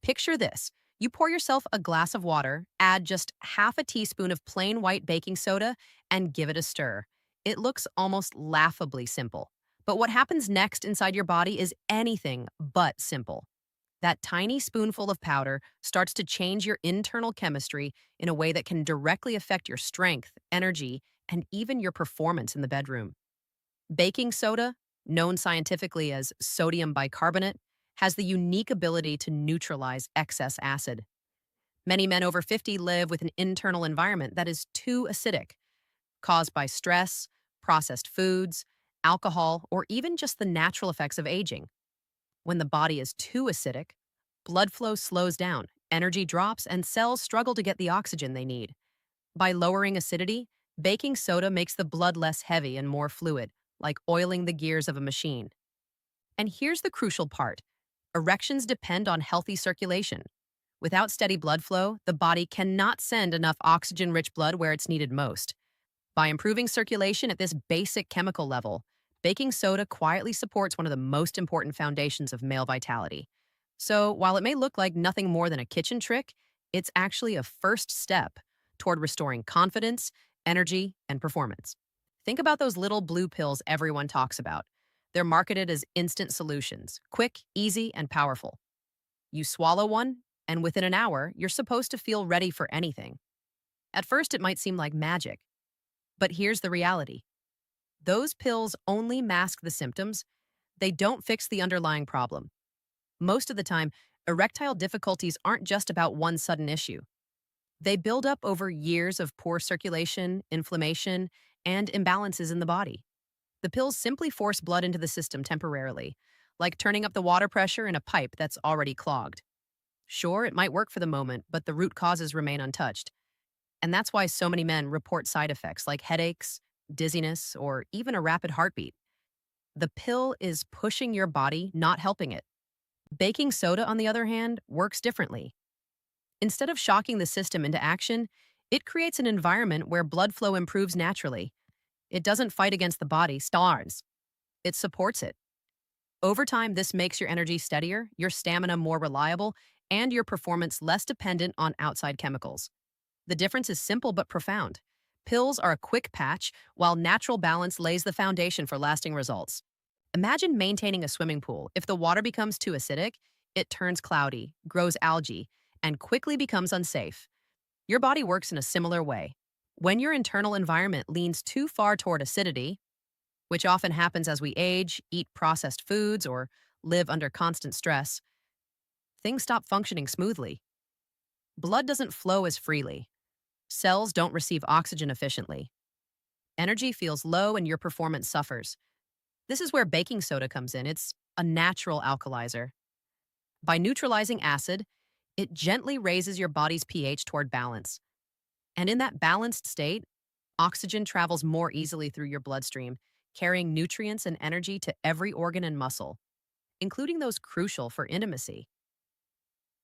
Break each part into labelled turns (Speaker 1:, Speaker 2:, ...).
Speaker 1: Picture this. You pour yourself a glass of water, add just half a teaspoon of plain white baking soda, and give it a stir. It looks almost laughably simple. But what happens next inside your body is anything but simple. That tiny spoonful of powder starts to change your internal chemistry in a way that can directly affect your strength, energy, and even your performance in the bedroom. Baking soda, known scientifically as sodium bicarbonate, has the unique ability to neutralize excess acid. Many men over 50 live with an internal environment that is too acidic, caused by stress, processed foods, alcohol, or even just the natural effects of aging. When the body is too acidic, blood flow slows down, energy drops, and cells struggle to get the oxygen they need. By lowering acidity, baking soda makes the blood less heavy and more fluid, like oiling the gears of a machine. And here's the crucial part. Erections depend on healthy circulation. Without steady blood flow, the body cannot send enough oxygen-rich blood where it's needed most. By improving circulation at this basic chemical level, baking soda quietly supports one of the most important foundations of male vitality. So, while it may look like nothing more than a kitchen trick, it's actually a first step toward restoring confidence, energy, and performance. Think about those little blue pills everyone talks about. They're marketed as instant solutions, quick, easy, and powerful. You swallow one, and within an hour, you're supposed to feel ready for anything. At first, it might seem like magic. But here's the reality. Those pills only mask the symptoms. They don't fix the underlying problem. Most of the time, erectile difficulties aren't just about one sudden issue. They build up over years of poor circulation, inflammation, and imbalances in the body. The pills simply force blood into the system temporarily, like turning up the water pressure in a pipe that's already clogged. Sure, it might work for the moment, but the root causes remain untouched. And that's why so many men report side effects like headaches, dizziness, or even a rapid heartbeat. The pill is pushing your body, not helping it. Baking soda, on the other hand, works differently. Instead of shocking the system into action, it creates an environment where blood flow improves naturally. It doesn't fight against the body, stars. It supports it. Over time, this makes your energy steadier, your stamina more reliable, and your performance less dependent on outside chemicals. The difference is simple but profound. Pills are a quick patch, while natural balance lays the foundation for lasting results. Imagine maintaining a swimming pool. If the water becomes too acidic, it turns cloudy, grows algae, and quickly becomes unsafe. Your body works in a similar way. When your internal environment leans too far toward acidity, which often happens as we age, eat processed foods, or live under constant stress, things stop functioning smoothly. Blood doesn't flow as freely. Cells don't receive oxygen efficiently. Energy feels low and your performance suffers. This is where baking soda comes in. It's a natural alkalizer. By neutralizing acid, it gently raises your body's pH toward balance. And in that balanced state, oxygen travels more easily through your bloodstream, carrying nutrients and energy to every organ and muscle, including those crucial for intimacy.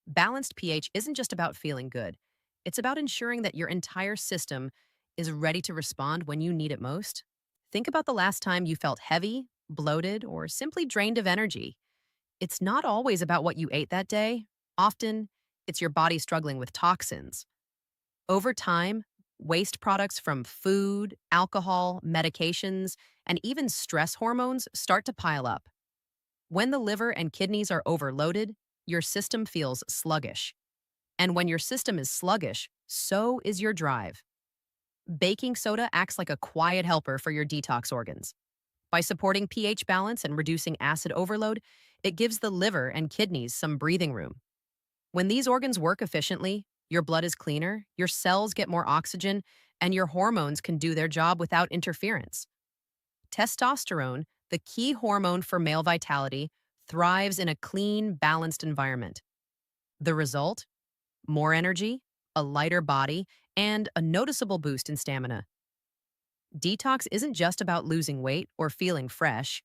Speaker 1: Balanced pH isn't just about feeling good. It's about ensuring that your entire system is ready to respond when you need it most. Think about the last time you felt heavy, bloated, or simply drained of energy. It's not always about what you ate that day. Often, it's your body struggling with toxins. Over time, waste products from food, alcohol, medications, and even stress hormones start to pile up. When the liver and kidneys are overloaded, your system feels sluggish. And when your system is sluggish, so is your drive. Baking soda acts like a quiet helper for your detox organs. By supporting pH balance and reducing acid overload, it gives the liver and kidneys some breathing room. When these organs work efficiently, your blood is cleaner, your cells get more oxygen, and your hormones can do their job without interference. Testosterone, the key hormone for male vitality, thrives in a clean, balanced environment. The result? More energy, a lighter body, and a noticeable boost in stamina. Detox isn't just about losing weight or feeling fresh.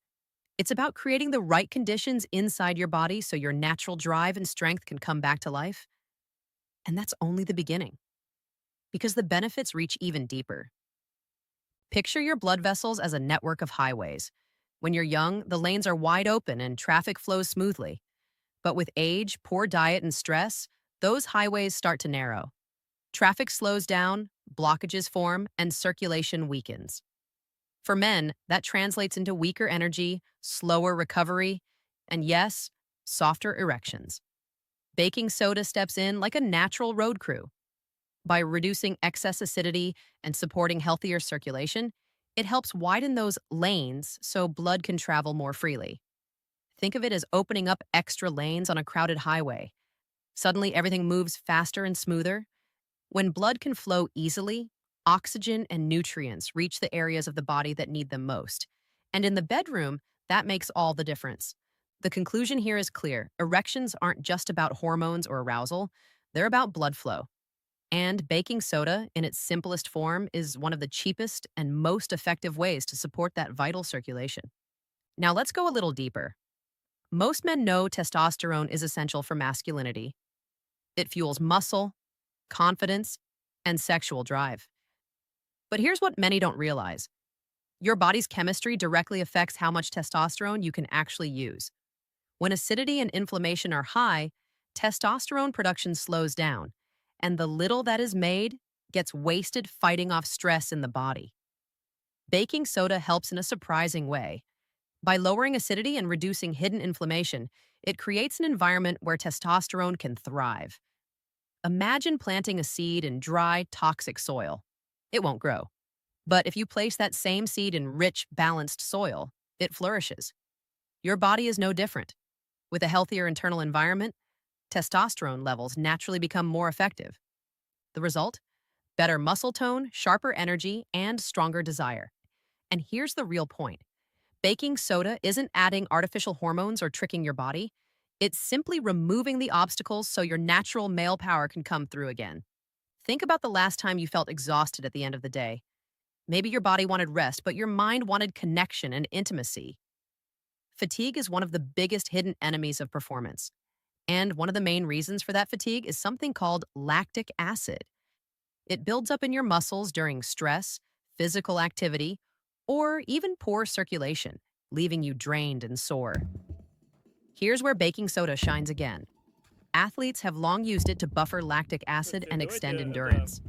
Speaker 1: It's about creating the right conditions inside your body so your natural drive and strength can come back to life. And that's only the beginning, because the benefits reach even deeper. Picture your blood vessels as a network of highways. When you're young, the lanes are wide open and traffic flows smoothly. But with age, poor diet, and stress, those highways start to narrow. Traffic slows down, blockages form, and circulation weakens. For men, that translates into weaker energy, slower recovery, and yes, softer erections. Baking soda steps in like a natural road crew. By reducing excess acidity and supporting healthier circulation, it helps widen those lanes so blood can travel more freely. Think of it as opening up extra lanes on a crowded highway. Suddenly, everything moves faster and smoother. When blood can flow easily, oxygen and nutrients reach the areas of the body that need them most. And in the bedroom, that makes all the difference. The conclusion here is clear. Erections aren't just about hormones or arousal, they're about blood flow. And baking soda, in its simplest form, is one of the cheapest and most effective ways to support that vital circulation. Now, let's go a little deeper. Most men know testosterone is essential for masculinity. It fuels muscle, confidence, and sexual drive. But here's what many don't realize. Your body's chemistry directly affects how much testosterone you can actually use. When acidity and inflammation are high, testosterone production slows down, and the little that is made gets wasted fighting off stress in the body. Baking soda helps in a surprising way. By lowering acidity and reducing hidden inflammation, it creates an environment where testosterone can thrive. Imagine planting a seed in dry, toxic soil. It won't grow. But if you place that same seed in rich, balanced soil, it flourishes. Your body is no different. With a healthier internal environment, testosterone levels naturally become more effective. The result? Better muscle tone, sharper energy, and stronger desire. And here's the real point. Baking soda isn't adding artificial hormones or tricking your body. It's simply removing the obstacles so your natural male power can come through again. Think about the last time you felt exhausted at the end of the day. Maybe your body wanted rest, but your mind wanted connection and intimacy. Fatigue is one of the biggest hidden enemies of performance. And one of the main reasons for that fatigue is something called lactic acid. It builds up in your muscles during stress, physical activity, or even poor circulation, leaving you drained and sore. Here's where baking soda shines again. Athletes have long used it to buffer lactic acid and extend endurance.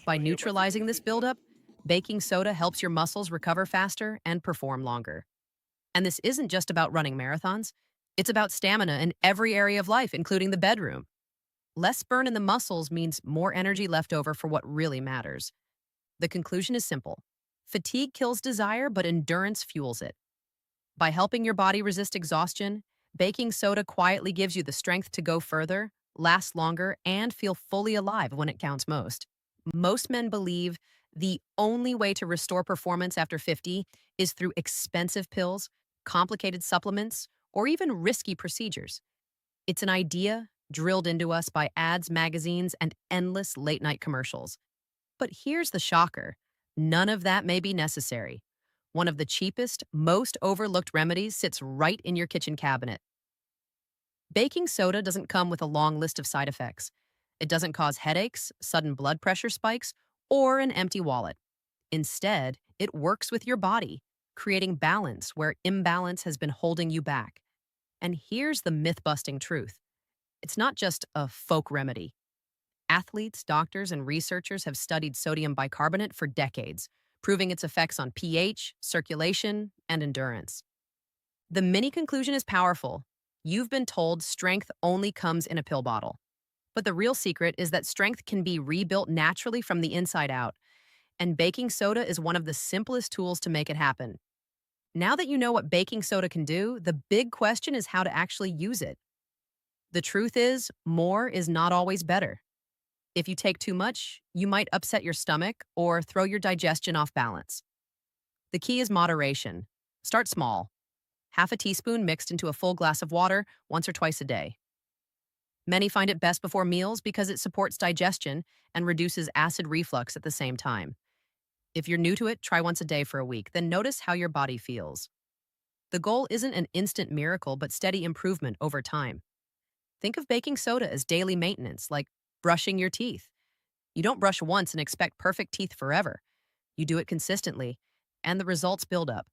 Speaker 1: By neutralizing this buildup, baking soda helps your muscles recover faster and perform longer. And this isn't just about running marathons, it's about stamina in every area of life, including the bedroom. Less burn in the muscles means more energy left over for what really matters. The conclusion is simple. Fatigue kills desire, but endurance fuels it. By helping your body resist exhaustion, baking soda quietly gives you the strength to go further, last longer, and feel fully alive when it counts most. Most men believe the only way to restore performance after 50 is through expensive pills, complicated supplements, or even risky procedures. It's an idea drilled into us by ads, magazines, and endless late-night commercials. But here's the shocker. None of that may be necessary. One of the cheapest, most overlooked remedies sits right in your kitchen cabinet. Baking soda doesn't come with a long list of side effects. It doesn't cause headaches, sudden blood pressure spikes, or an empty wallet. Instead, it works with your body, creating balance where imbalance has been holding you back. And here's the myth-busting truth. It's not just a folk remedy. Athletes, doctors, and researchers have studied sodium bicarbonate for decades, proving its effects on pH, circulation, and endurance. The mini conclusion is powerful. You've been told strength only comes in a pill bottle. But the real secret is that strength can be rebuilt naturally from the inside out, and baking soda is one of the simplest tools to make it happen. Now that you know what baking soda can do, the big question is how to actually use it. The truth is, more is not always better. If you take too much, you might upset your stomach or throw your digestion off balance. The key is moderation. Start small. Half a teaspoon mixed into a full glass of water once or twice a day. Many find it best before meals because it supports digestion and reduces acid reflux at the same time. If you're new to it, try once a day for a week, then notice how your body feels. The goal isn't an instant miracle, but steady improvement over time. Think of baking soda as daily maintenance, like brushing your teeth. You don't brush once and expect perfect teeth forever. You do it consistently, and the results build up.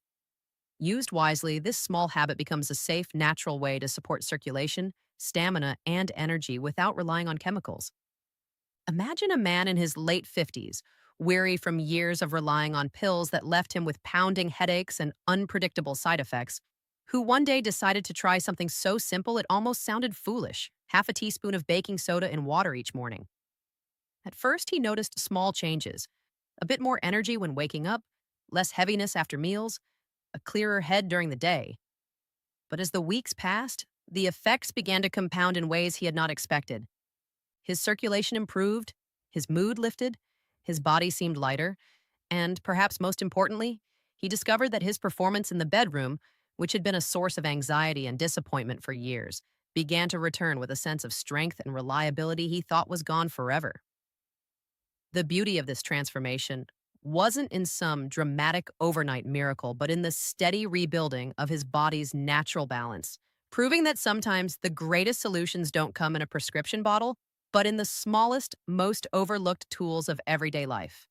Speaker 1: Used wisely, this small habit becomes a safe, natural way to support circulation, stamina, and energy without relying on chemicals. Imagine a man in his late 50s, weary from years of relying on pills that left him with pounding headaches and unpredictable side effects, who one day decided to try something so simple it almost sounded foolish: half a teaspoon of baking soda in water each morning. At first, he noticed small changes: a bit more energy when waking up, less heaviness after meals, a clearer head during the day. But as the weeks passed, the effects began to compound in ways he had not expected. His circulation improved, his mood lifted, his body seemed lighter, and perhaps most importantly, he discovered that his performance in the bedroom, which had been a source of anxiety and disappointment for years, began to return with a sense of strength and reliability he thought was gone forever. The beauty of this transformation wasn't in some dramatic overnight miracle, but in the steady rebuilding of his body's natural balance, proving that sometimes the greatest solutions don't come in a prescription bottle, but in the smallest, most overlooked tools of everyday life.